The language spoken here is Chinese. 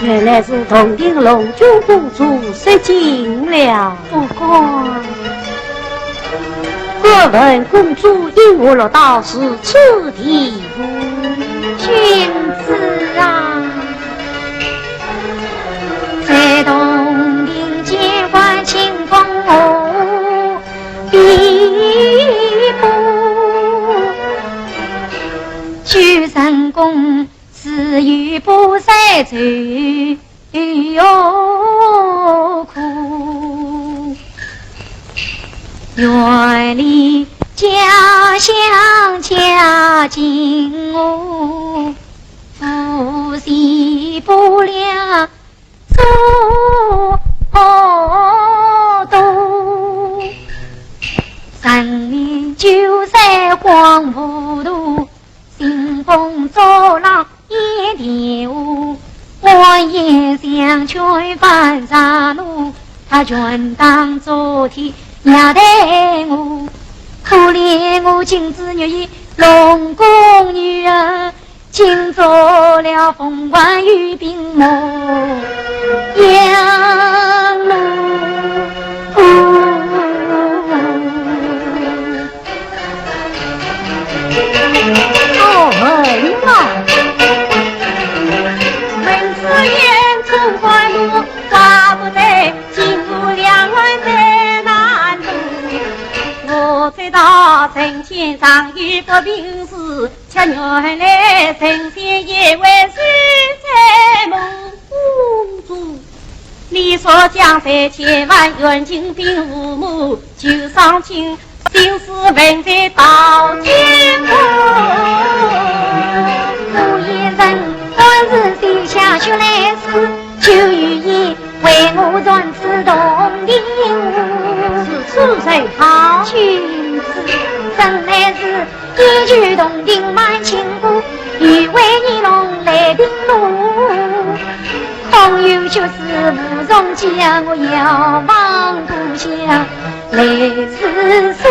原来是铜鼎龙珠公主失惊了。不过，各闻公主引我落到是此地步，君子啊，在铜鼎监管清风我一步，举神功是与不赛走有苦，远离家乡家境哦，夫妻不良做多，三年就在黄浦渡，兴风作浪一点雾，我也想劝翻山路，他全当昨天压得我，可怜我亲子女儿龙宫女儿，竟做了凤冠玉鬓魔杨路。到城前上有个病死，却原来神仙一位是在梦公主。你说江山千万远近并无母，就上情心思问在到天国。我一人当日地下学来时，就愿意为我转此铜鼎是此人好君子，真乃是一举铜鼎满情故，欲为你龙来定路。空有就是无从讲，我遥望故乡来此诉。